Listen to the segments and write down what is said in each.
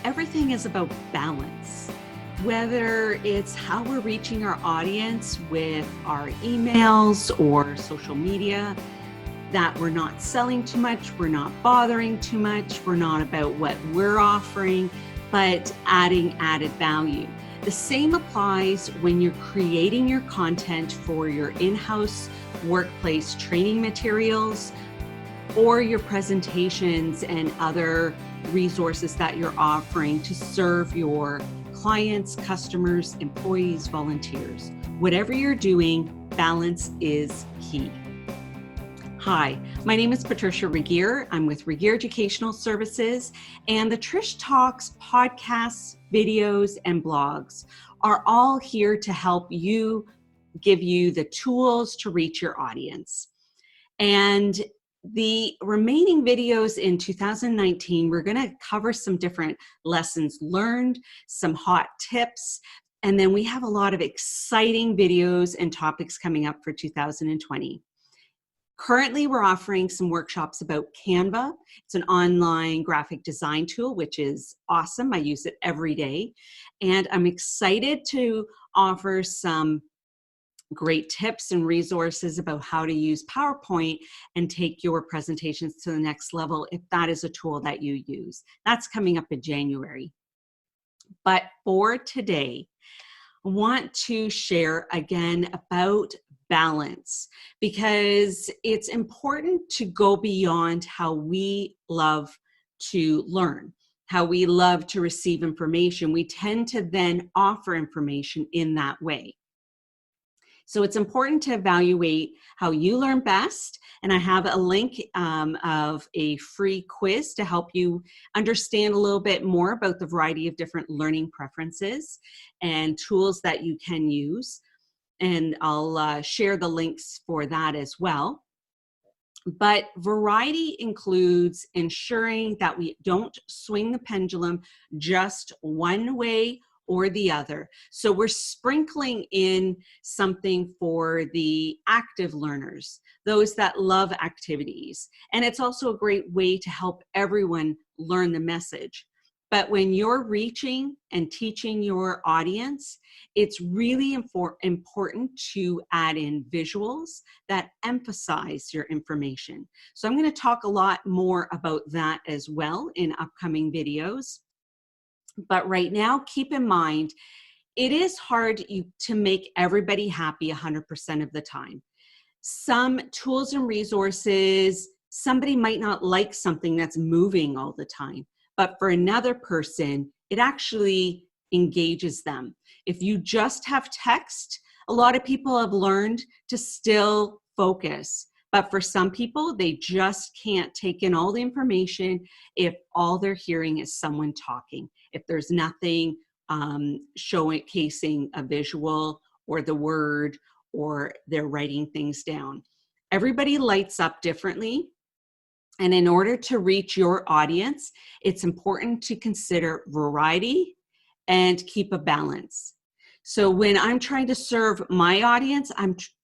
everything is about balance. Whether it's how we're reaching our audience with our emails or social media, that we're not selling too much, we're not bothering too much, we're not about what we're offering, but adding added value. The same applies when you're creating your content for your in-house workplace training materials or your presentations and other resources that you're offering to serve your clients, customers, employees, volunteers. Whatever you're doing, balance is key. Hi, my name is Patricia Regier. I'm with Regier Educational Services, and the Trish Talks podcasts, videos, and blogs are all here to help you, give you the tools to reach your audience. And the remaining videos in 2019, we're going to cover some different lessons learned, some hot tips, and then we have a lot of exciting videos and topics coming up for 2020. Currently, we're offering some workshops about Canva. It's an online graphic design tool, which is awesome. I use it every day. And I'm excited to offer some great tips and resources about how to use PowerPoint and take your presentations to the next level if that is a tool that you use. That's coming up in January. But for today, I want to share again about balance, because it's important to go beyond how we love to learn, how we love to receive information. We tend to then offer information in that way. So it's important to evaluate how you learn best. And I have a link of a free quiz to help you understand a little bit more about the variety of different learning preferences and tools that you can use. And I'll share the links for that as well. But variety includes ensuring that we don't swing the pendulum just one way or the other. So we're sprinkling in something for the active learners, those that love activities. And it's also a great way to help everyone learn the message. But when you're reaching and teaching your audience, it's really important to add in visuals that emphasize your information. So I'm going to talk a lot more about that as well in upcoming videos. But right now, keep in mind, it is hard to make everybody happy 100% of the time. Some tools and resources, somebody might not like something that's moving all the time. But for another person, it actually engages them. If you just have text, a lot of people have learned to still focus. But for some people, they just can't take in all the information if all they're hearing is someone talking. If there's nothing showcasing a visual or the word, or they're writing things down. Everybody lights up differently. And in order to reach your audience, it's important to consider variety and keep a balance. So when I'm trying to serve my audience,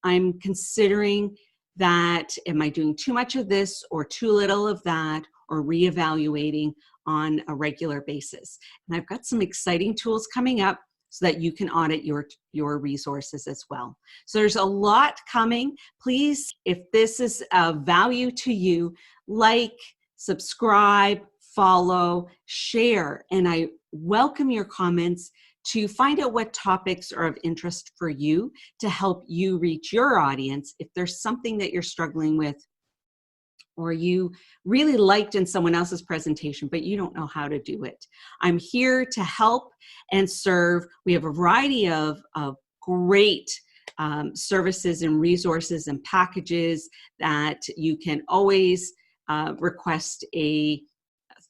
I'm considering that, am I doing too much of this or too little of that, or reevaluating on a regular basis. And I've got some exciting tools coming up so that you can audit your resources as well. So there's a lot coming. Please, if this is of value to you, like, subscribe, follow, share, and I welcome your comments to find out what topics are of interest for you to help you reach your audience. If there's something that you're struggling with, or you really liked in someone else's presentation, but you don't know how to do it, I'm here to help and serve. We have a variety of great services and resources and packages that you can always request a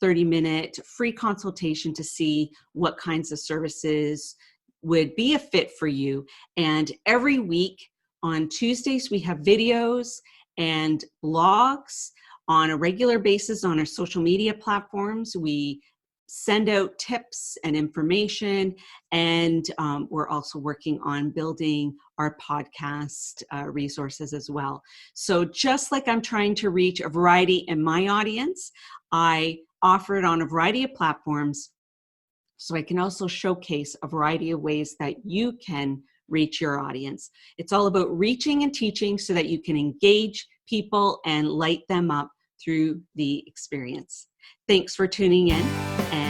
30-minute free consultation to see what kinds of services would be a fit for you. And every week on Tuesdays, we have videos and blogs on a regular basis on our social media platforms. We send out tips and information, and we're also working on building our podcast resources as well. So just like I'm trying to reach a variety in my audience, I offer it on a variety of platforms So I can also showcase a variety of ways that you can reach your audience. It's all about reaching and teaching so that you can engage people and light them up through the experience. Thanks for tuning in. And